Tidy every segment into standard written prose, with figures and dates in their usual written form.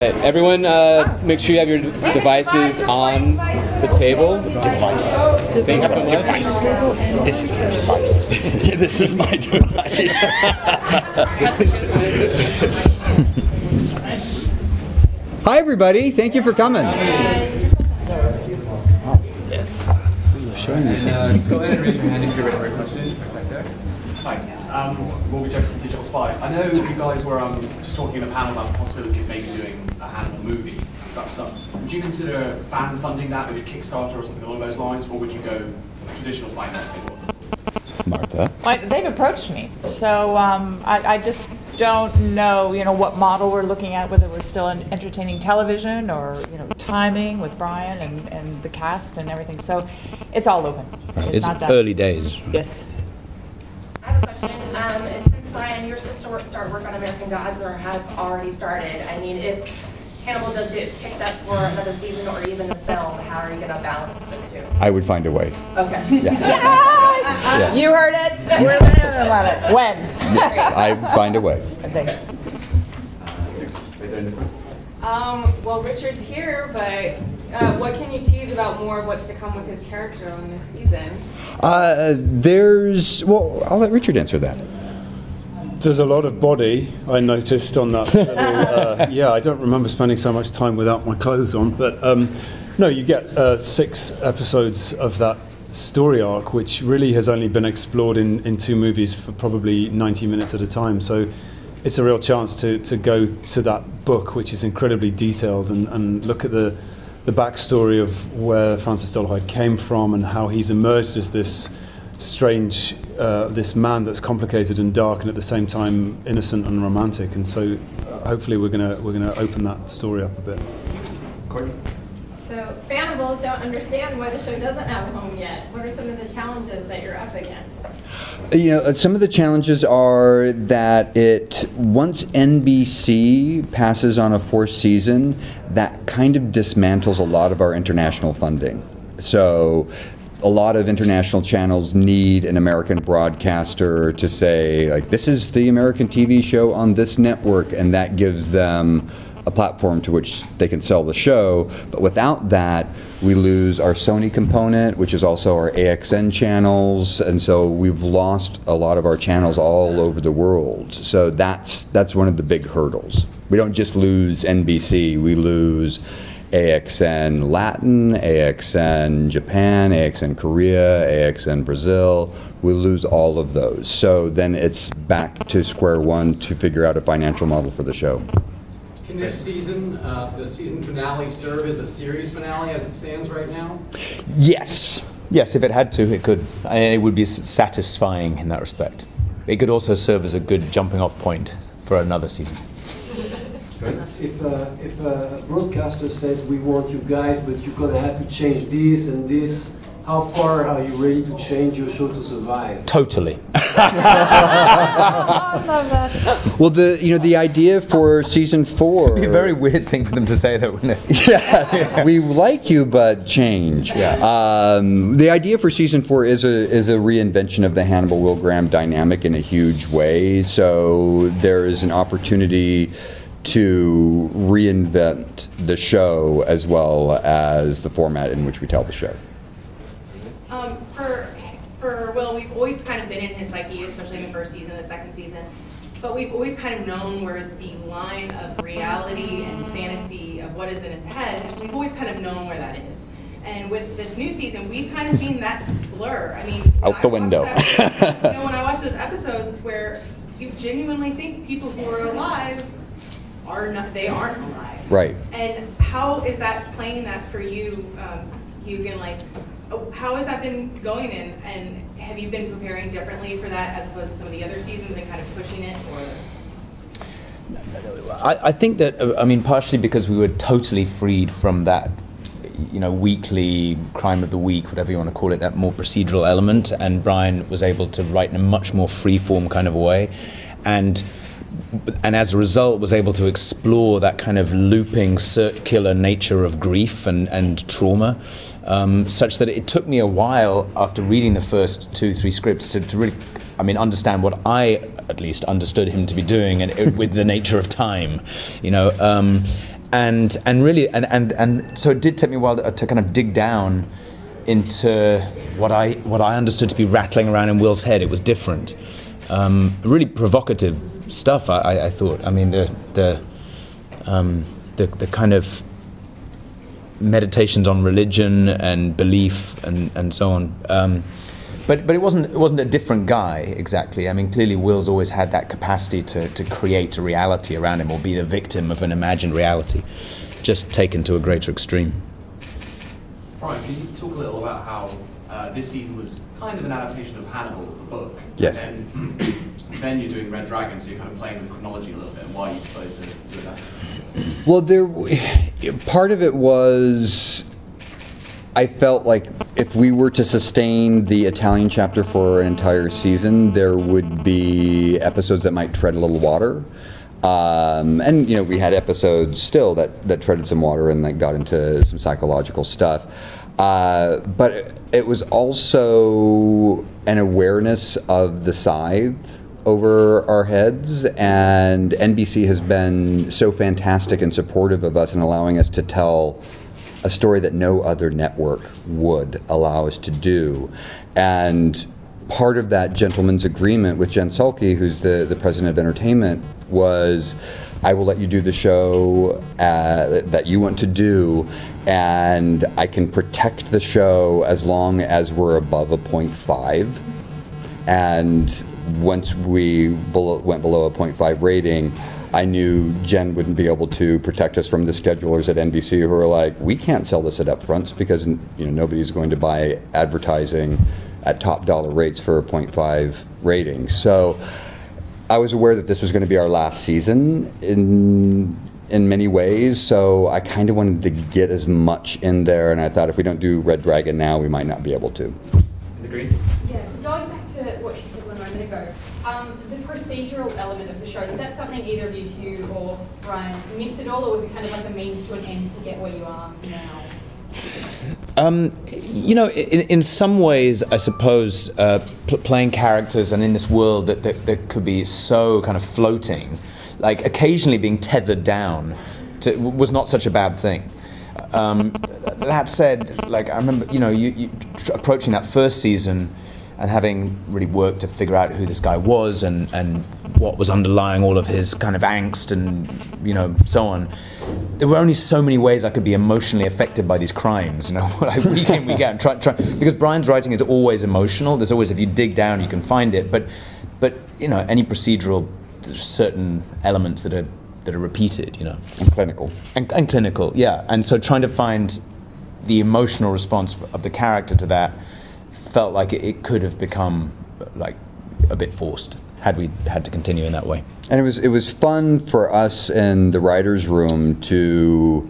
Everyone, make sure you have your devices on the table. Device. Thank you so much. Device. This is my device. This is my device. Hi, everybody. Thank you for coming. Yes. Showing me Just go ahead and raise your hand if you're ready for a question. Right there. Hi, Morgan Jeff from Digital Spy. I know you guys were just talking in a panel about the possibility of maybe doing a Hannibal movie. Would you consider fan funding that, maybe Kickstarter or something along those lines, or would you go traditional financing? Martha. They've approached me, so I just don't know, what model we're looking at, whether we're still in entertaining television or, timing with Bryan and the cast and everything. So it's all open. It's not done. early days. Yes. I have a question. Since Bryan, you're supposed to start work on American Gods or have already started, I mean, if Hannibal does get picked up for another season or even a film, how are you going to balance the two? I would find a way. Okay. Yes! Yeah. You heard it. We're there about it. When? I'd find a way. Okay. Well, Richard's here, but what can you tease about more of what's to come with his character on this season? I'll let Richard answer that. There's a lot of body, I noticed on that little, yeah, I don't remember spending so much time without my clothes on, but no, you get 6 episodes of that story arc, which really has only been explored in 2 movies for probably 90 minutes at a time, so it's a real chance to go to that book, which is incredibly detailed, and look at the backstory of where Francis Dolarhyde came from and how he's emerged as this strange, this man that's complicated and dark and at the same time innocent and romantic. And so hopefully we're gonna open that story up a bit. Courtney? So, Hannibals don't understand why the show doesn't have a home yet. What are some of the challenges that you're up against? Some of the challenges are that once NBC passes on a 4th season, that kind of dismantles a lot of our international funding. So a lot of international channels need an American broadcaster to say, like, this is the American TV show on this network, and that gives them a platform to which they can sell the show. But without that, we lose our Sony component, which is also our AXN channels, and so we've lost a lot of our channels all over the world. So that's one of the big hurdles. We don't just lose NBC, we lose AXN Latin, AXN Japan, AXN Korea, AXN Brazil. We lose all of those. So then it's back to square one to figure out a financial model for the show. Can this season, the season finale, serve as a series finale as it stands right now? Yes. Yes, if it had to, it could. And it would be satisfying in that respect. It could also serve as a good jumping off point for another season. If a broadcaster said, we want you guys, but you're going to have to change this and this, how far are you ready to change your show to survive? Totally. I love that. Well, the idea for season 4. It'd be a very weird thing for them to say, though, wouldn't it? Yeah, we like you, but change. Yeah. The idea for season 4 is a reinvention of the Hannibal Will Graham dynamic in a huge way. So there is an opportunity to reinvent the show as well as the format in which we tell the show. For Will, we've always kind of been in his psyche, especially in the 1st season, the 2nd season, but we've always kind of known where the line of reality and fantasy of what is in his head, we've always kind of known where that is. And with this new season, we've kind of seen that blur. I mean, out the window. When I watch those episodes where you genuinely think people who are alive aren't alive. Right. And how is that playing that for you, Hugh, and like, how has that been going, and have you been preparing differently for that as opposed to some of the other seasons and kind of pushing it, or? I think that, partially because we were totally freed from that, weekly crime of the week, whatever you want to call it, that more procedural element, and Bryan was able to write in a much more free-form kind of way, and as a result was able to explore that kind of looping, circular nature of grief and trauma, such that it took me a while after reading the first 2-3 scripts to really, understand what I at least understood him to be doing, and with the nature of time, and really, and so it did take me a while to kind of dig down into what I understood to be rattling around in Will's head. It was different, really provocative stuff. I thought. I mean, the kind of meditations on religion and belief and so on. But it wasn't a different guy exactly. I mean, clearly Will's always had that capacity to create a reality around him or be the victim of an imagined reality, just taken to a greater extreme. Bryan, can you talk a little about how this season was kind of an adaptation of Hannibal, the book? Yes. And then you're doing Red Dragon, so you're kind of playing with chronology a little bit, and why you decided to do that? Well, part of it was, I felt like if we were to sustain the Italian chapter for an entire season, there would be episodes that might tread a little water. And, you know, we had episodes still that treaded some water and that got into some psychological stuff. But it was also an awareness of the scythe over our heads, and NBC has been so fantastic and supportive of us and allowing us to tell a story that no other network would allow us to do. And part of that gentleman's agreement with Jen Sulky, who's the president of entertainment, was, I will let you do the show that you want to do, and I can protect the show as long as we're above a 0.5. And once we went below a 0.5 rating, I knew Jen wouldn't be able to protect us from the schedulers at NBC who were like, we can't sell this at upfronts because, you know, nobody's going to buy advertising at top dollar rates for a 0.5 rating. So I was aware that this was going to be our last season in many ways, so I kind of wanted to get as much in there, and I thought if we don't do Red Dragon now, we might not be able to. Agreed? Yeah, going back to what she said one moment ago, the procedural element of the show, is that something either of you, Hugh or Bryan, missed at all, or was it kind of like a means to an end to get where you are now? You know, in some ways, I suppose, playing characters and in this world that could be so kind of floating, like occasionally being tethered down, was not such a bad thing. That said, like I remember, you know, you approaching that first season and having really worked to figure out who this guy was and what was underlying all of his kind of angst and, you know, so on. There were only so many ways I could be emotionally affected by these crimes, you know, like week in, week out. Because Bryan's writing is always emotional. There's always, if you dig down, you can find it. But you know, any procedural, there's certain elements that are repeated, you know. And clinical. And clinical, yeah. And so trying to find the emotional response of the character to that felt like it could have become like a bit forced had we had to continue in that way. And it was fun for us in the writers' room to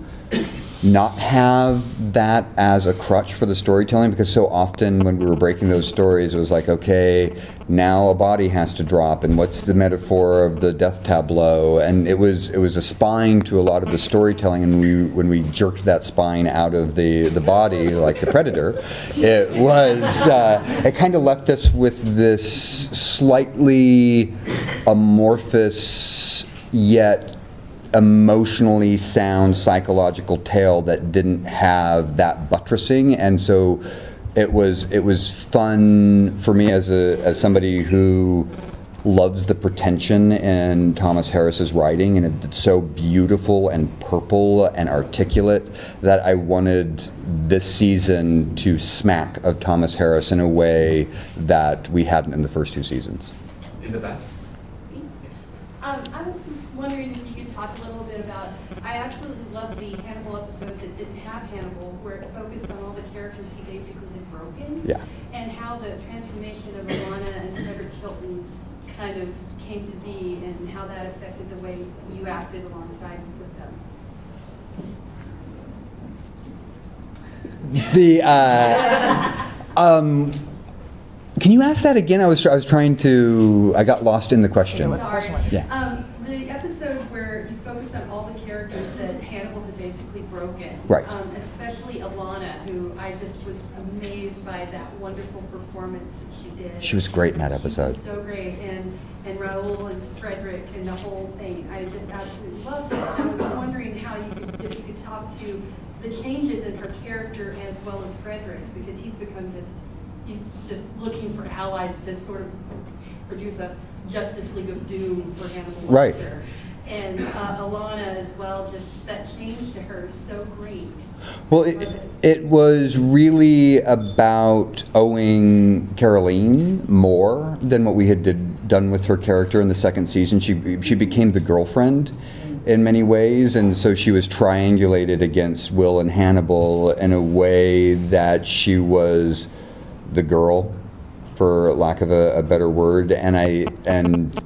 not have that as a crutch for the storytelling, because so often when we were breaking those stories, it was like, okay, now a body has to drop, and what's the metaphor of the death tableau? And it was a spine to a lot of the storytelling, and when we jerked that spine out of the body, like the Predator, it was it kind of left us with this slightly amorphous yet emotionally sound psychological tale that didn't have that buttressing, and so it was fun for me as somebody who loves the pretension in Thomas Harris's writing, and it's so beautiful and purple and articulate that I wanted this season to smack of Thomas Harris in a way that we hadn't in the first two seasons. In the back. I was just wondering if you could talk a little bit about, I absolutely love the Hannibal episode that didn't have Hannibal, where it focused on all the characters he basically had broken, yeah, and how the transformation of Alana and Frederick Hilton kind of came to be, and how that affected the way you acted alongside with them. Can you ask that again? I was trying to. I got lost in the question. Sorry. Yeah. The episode where you focused on all the characters that Hannibal had basically broken. Right. Especially Alana, who I just was amazed by that wonderful performance that she did. She was great in that episode. She was so great, and Raoul as Frederick and the whole thing. I just absolutely loved it. I was wondering how if you could talk to the changes in her character as well as Frederick's, because he's just looking for allies to sort of produce a Justice League of Doom for Hannibal Lecter. Right. And Alana as well, just that change to her is so great. Well, it was really about owing Caroline more than what we had done with her character in the second season. She became the girlfriend in many ways, and so she was triangulated against Will and Hannibal in a way that she was the girl, for lack of a better word. And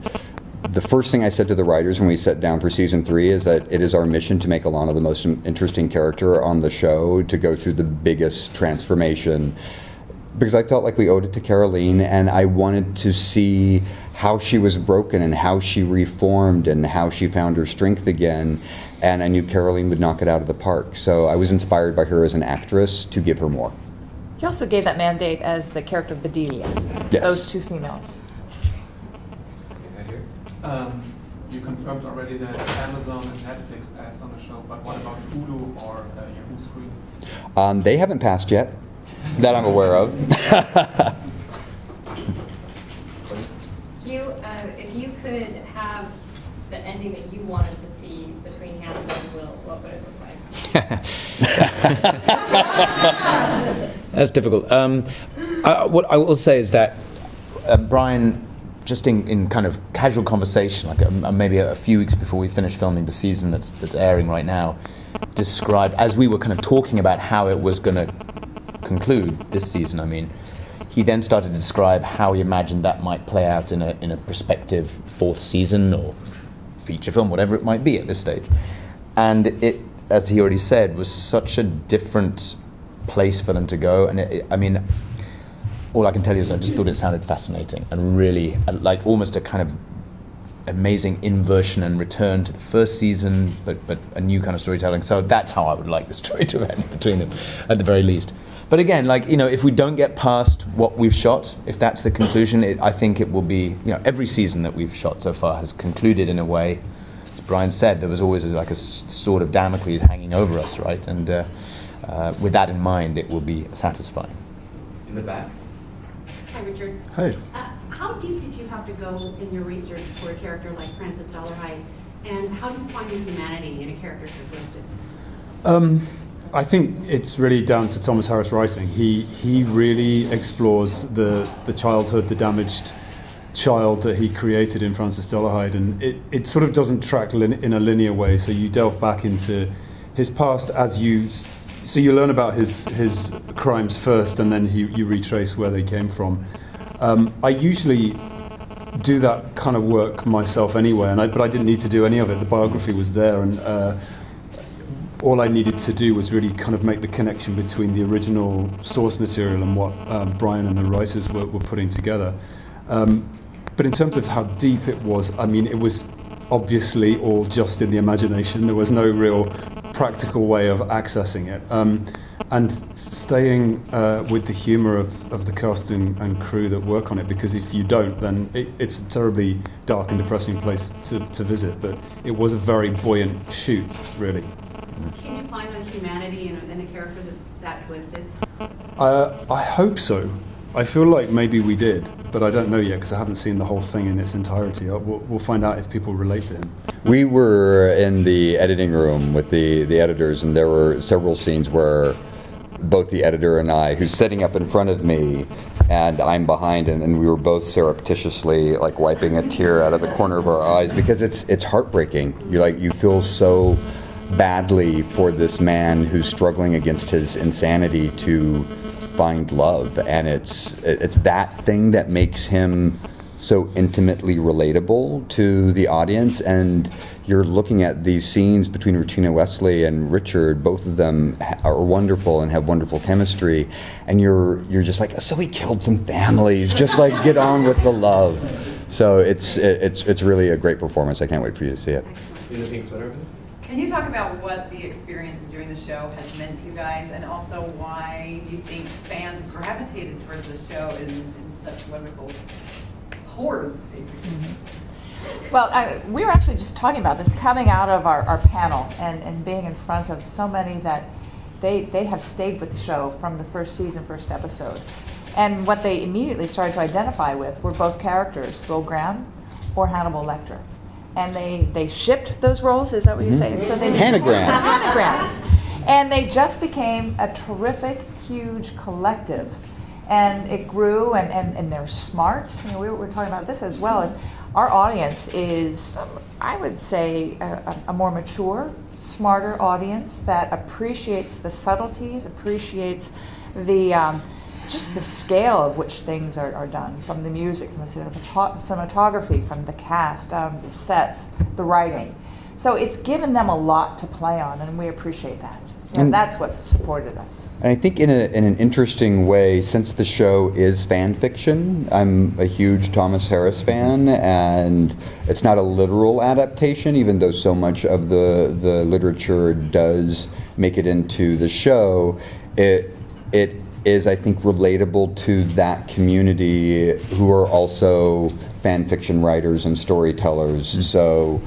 the first thing I said to the writers when we sat down for season 3 is that it is our mission to make Alana the most interesting character on the show, to go through the biggest transformation, because I felt like we owed it to Caroline, and I wanted to see how she was broken and how she reformed and how she found her strength again, and I knew Caroline would knock it out of the park. So I was inspired by her as an actress to give her more. He also gave that mandate as the character of Bedelia. Yes. Those two females. You confirmed already that Amazon and Netflix passed on the show, but what about Hulu or Yahoo Screen? They haven't passed yet, that I'm aware of. Hugh, if you could have the ending that you wanted to see between Hannibal and Will, what would it look like? That's difficult. What I will say is that Bryan, just in kind of casual conversation, like maybe a few weeks before we finished filming the season that's airing right now, described, as we were kind of talking about how it was going to conclude this season, I mean, he then started to describe how he imagined that might play out in a prospective 4th season or feature film, whatever it might be at this stage. And it, as he already said, was such a different place for them to go. And I mean, all I can tell you is I just thought it sounded fascinating and really like almost a kind of amazing inversion and return to the first season, but a new kind of storytelling. So that's how I would like the story to end between them, at the very least. But again, like, you know, if we don't get past what we've shot, if that's the conclusion, I think it will be, you know, every season that we've shot so far has concluded in a way, as Bryan said, there was always like a sword of Damocles hanging over us, right? And with that in mind, it will be satisfying. In the back. Hi, Richard. Hey. How deep did you have to go in your research for a character like Francis Dollarhide, and how do you find the humanity in a character so twisted? I think it's really down to Thomas Harris writing. He really explores the childhood, the damaged child that he created in Francis Dollarhide, and it sort of doesn't track in a linear way. So you delve back into his past so you learn about his crimes first, and then you retrace where they came from. I usually do that kind of work myself anyway, but I didn't need to do any of it. The biography was there, and all I needed to do was really kind of make the connection between the original source material and what Bryan and the writers were putting together. But in terms of how deep it was, I mean, it was obviously all just in the imagination. There was no real practical way of accessing it. And staying with the humour of the cast and crew that work on it, because if you don't, then it's a terribly dark and depressing place to visit. But it was a very buoyant shoot, really. Can you find the humanity in a character that's that twisted? I hope so. I feel like maybe we did, but I don't know yet because I haven't seen the whole thing in its entirety. We'll find out if people relate to him. We were in the editing room with the editors, and there were several scenes where both the editor and I, who's sitting up in front of me, and I'm behind, and we were both surreptitiously like wiping a tear out of the corner of our eyes, because it's heartbreaking. You feel so badly for this man who's struggling against his insanity to find love, and it's that thing that makes him so intimately relatable to the audience. And you're looking at these scenes between Rutina Wesley and Richard. Both of them are wonderful and have wonderful chemistry, and you're just like, so he killed some families, just like get on with the love. So it's really a great performance. I can't wait for you to see it. In the pink sweater. Can you talk about what the experience of doing the show has meant to you guys, and also why you think fans gravitated towards the show in such wonderful hordes, basically? Mm-hmm. Well, we were actually just talking about this coming out of our panel and being in front of so many that they have stayed with the show from the first season, first episode. And what they immediately started to identify with were both characters, Will Graham or Hannibal Lecter. And they shipped those roles, is that what you're saying? So they anagrams. And they just became a terrific, huge collective. And it grew, and they're smart. You know, we were talking about this as well, as our audience is, I would say, a more mature, smarter audience that appreciates the subtleties, appreciates the just the scale of which things are done, from the music, from the cinematography, from the cast, the sets, the writing. So it's given them a lot to play on, and we appreciate that. And that's what's supported us. And I think in an interesting way, since the show is fan fiction, I'm a huge Thomas Harris fan, and it's not a literal adaptation, even though so much of the literature does make it into the show. It is, I think, relatable to that community who are also fan fiction writers and storytellers. Mm-hmm. So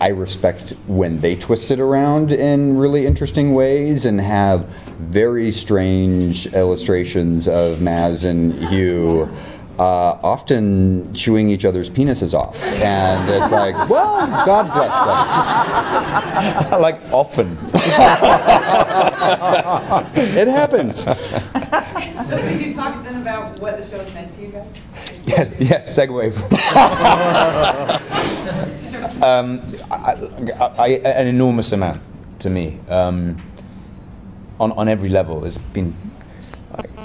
I respect when they twist it around in really interesting ways and have very strange illustrations of Maz and Hugh often chewing each other's penises off. And it's like, well, God bless them. Like, often. It happens. So could you talk then about what the show's meant to you guys? Yes, segue. An enormous amount to me, on every level. It's been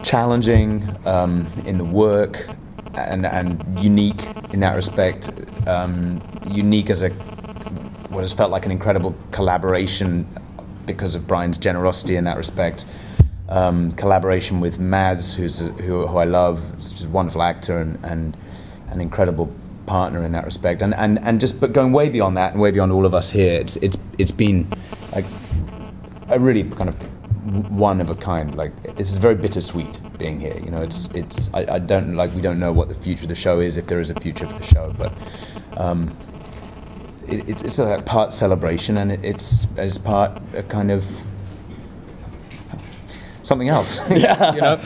challenging in the work and unique in that respect. Unique as what has felt like an incredible collaboration because of Bryan's generosity in that respect. Collaboration with Maz, who I love, who's a wonderful actor and an incredible partner in that respect, but going way beyond that and way beyond all of us here, it's been like a really kind of one of a kind. Like, this is very bittersweet being here. You know, I don't we don't know what the future of the show is, if there is a future for the show, but it's a part celebration, and it's part a kind of something else. Yeah. You know,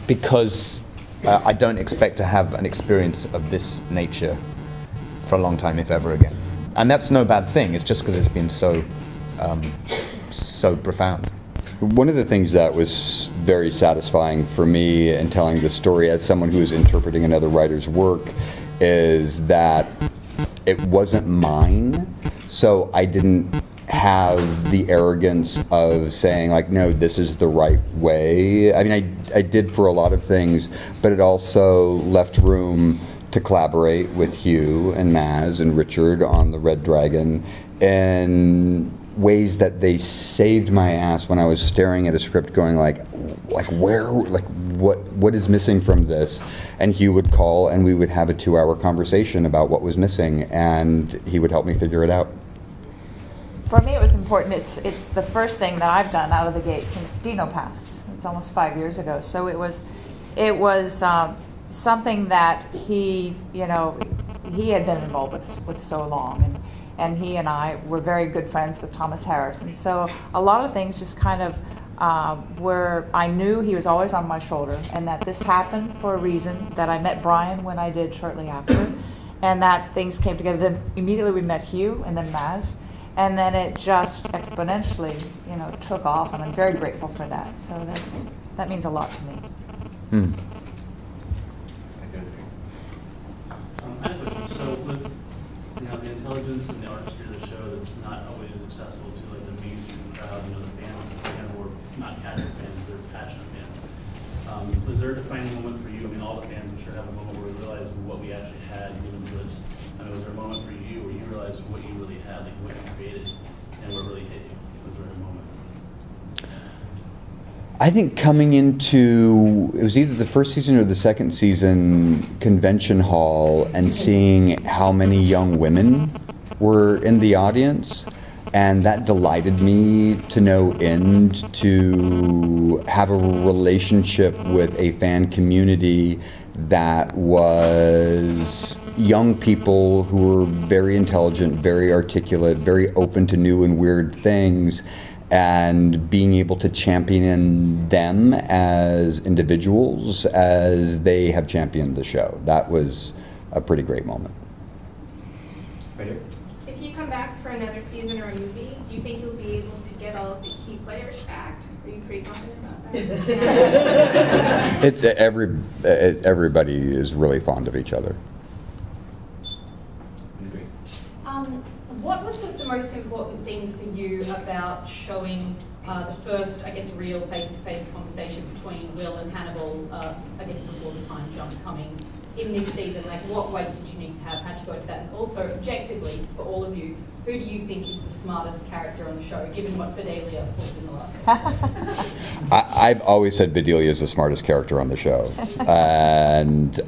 because I don't expect to have an experience of this nature for a long time, if ever again. And that's no bad thing. It's just because it's been so profound. One of the things that was very satisfying for me in telling the story as someone who is interpreting another writer's work is that it wasn't mine, so I didn't have the arrogance of saying, like, no, this is the right way. I mean, I did for a lot of things, but it also left room to collaborate with Hugh and Maz and Richard on the Red Dragon in ways that they saved my ass when I was staring at a script going what is missing from this? And Hugh would call and we would have a 2-hour conversation about what was missing, and he would help me figure it out. For me, it was important. It's the first thing that I've done out of the gate since Dino passed. It's almost 5 years ago. So it was something that he had been involved with so long, and he and I were very good friends with Thomas Harris, and so a lot of things just kind of where I knew he was always on my shoulder, and that this happened for a reason. That I met Bryan when I did shortly after, and that things came together. Then immediately we met Hugh, and then Maz. And then it just exponentially, took off, and I'm very grateful for that. So that means a lot to me. Hmm. I have a question. So with the intelligence and the artistry of the show, that's not always accessible to like the mainstream crowd. The fans, who are not casual fans, they're passionate fans. Was there a defining moment for you? I mean, all the fans, I'm sure, have a moment where we realize what we actually had given to us. I mean, was there a moment for you where you realized what you really had, like what you created, and what really hit you? Was there a moment? I think coming into, it was either the first season or the second season, convention hall, and seeing how many young women were in the audience, and that delighted me to no end, to have a relationship with a fan community that was young people who were very intelligent, very articulate, very open to new and weird things, and being able to champion them as individuals as they have championed the show. That was a pretty great moment. Right here. If you come back for another season or a movie, do you think you'll be able to get all of the key players back? Are you pretty confident about that? It's everybody is really fond of each other. What was sort of the most important thing for you about showing the first, I guess, real face-to-face conversation between Will and Hannibal, I guess, before the time jump coming in this season? Like, what weight did you need to have? How'd you go into that? And also, objectively, for all of you, who do you think is the smartest character on the show, given what Bedelia thought in the last episode? I've always said Bedelia is the smartest character on the show. And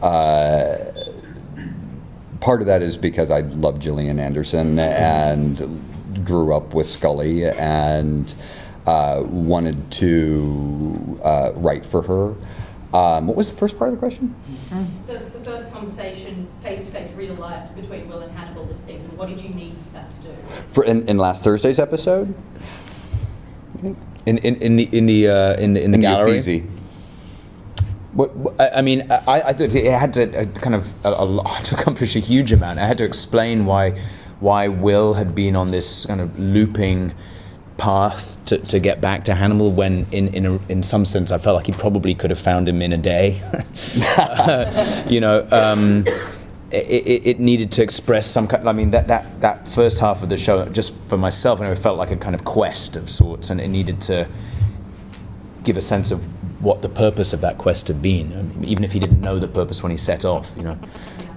part of that is because I love Gillian Anderson and grew up with Scully and wanted to write for her. What was the first part of the question? The first conversation, face-to-face, real life, between Will and Hannibal this season, what did you need for that to do? For in last Thursday's episode? In the gallery. Uffizi. I mean, I thought it had to kind of to accomplish a huge amount. I had to explain why Will had been on this kind of looping path to get back to Hannibal, when in some sense I felt like he probably could have found him in a day. You know, it needed to express some kind. I mean, that first half of the show, just for myself, it felt like a kind of quest of sorts, and it needed to give a sense of what the purpose of that quest had been, even if he didn't know the purpose when he set off, you know.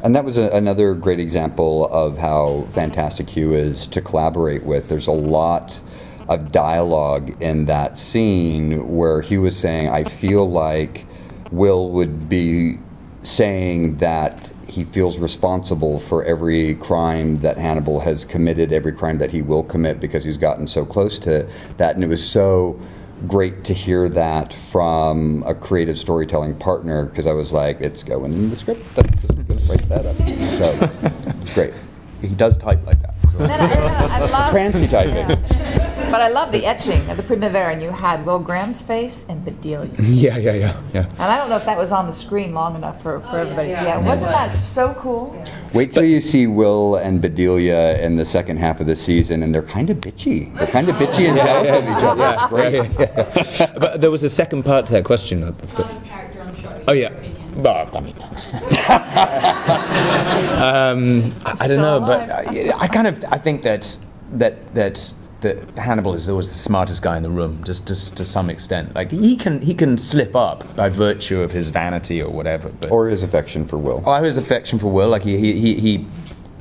And that was another great example of how fantastic Hugh is to collaborate with. There's a lot of dialogue in that scene where Hugh was saying, I feel like Will would be saying that he feels responsible for every crime that Hannibal has committed, every crime that he will commit, because he's gotten so close to that. And it was so great to hear that from a creative storytelling partner, because I was like, it's going in the script. I'm just going to write that up. So it's great. He does type like that. So. I love Fancy typing. Yeah. But I love the etching of the Primavera, and you had Will Graham's face and Bedelia's. Yeah. And I don't know if that was on the screen long enough for everybody to see. Yeah, wasn't that so cool? Yeah. Wait till you see Will and Bedelia in the second half of the season, and they're kind of bitchy. They're kind of bitchy and jealous of each other. It's great. Yeah. But there was a second part to that question. Smartest character on the show. Oh yeah. Well, I mean, I don't know, but I think that Hannibal is always the smartest guy in the room, just to some extent. Like he can slip up by virtue of his vanity or whatever, but, or his affection for Will. Or his affection for Will. Like he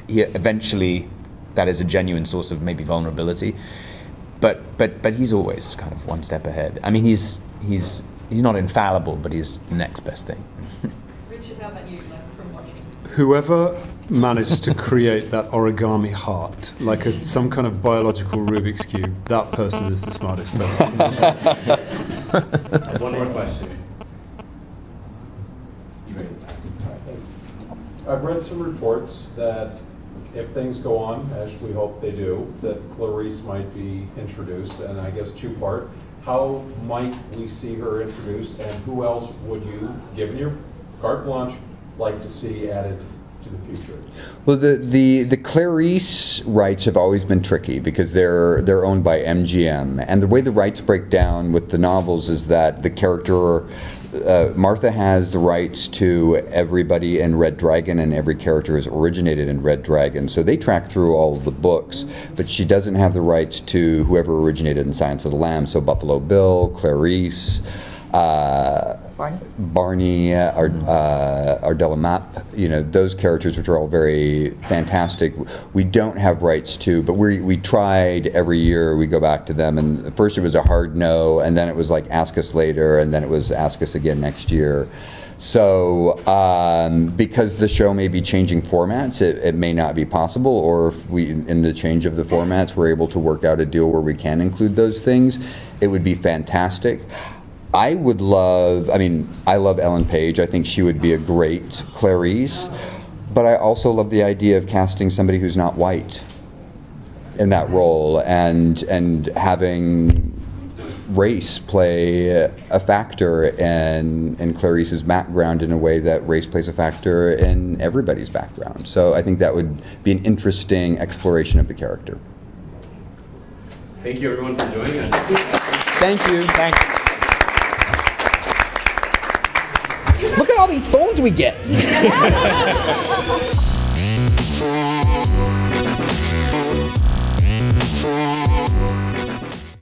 eventually, that is a genuine source of maybe vulnerability, but he's always kind of one step ahead. I mean, he's not infallible, but he's the next best thing. Richard, how about you, from watching? Whoever managed to create that origami heart, like some kind of biological Rubik's Cube, that person is the smartest person. One more question. I've read some reports that if things go on, as we hope they do, that Clarice might be introduced, and I guess two-part. How might we see her introduced, and who else would you, given your carte blanche, like to see added to the future? Well, the Clarice rights have always been tricky because they're owned by MGM, and the way the rights break down with the novels is that the character Martha has the rights to everybody in Red Dragon, and every character is originated in Red Dragon, so they track through all of the books, but she doesn't have the rights to whoever originated in Silence of the Lambs, so Buffalo Bill, Clarice, Barney, Ardella Map, you know, those characters, which are all very fantastic, we don't have rights to, but we tried every year, we go back to them, and at first it was a hard no, and then it was like ask us later, and then it was ask us again next year. So because the show may be changing formats, it may not be possible, or if we, in the change of the formats, we're able to work out a deal where we can include those things, it would be fantastic. I love Ellen Page. I think she would be a great Clarice, but I also love the idea of casting somebody who's not white in that role, and having race play a factor in Clarice's background in a way that race plays a factor in everybody's background. So I think that would be an interesting exploration of the character. Thank you everyone for joining us. Thank you. Thanks. Look at all these phones we get.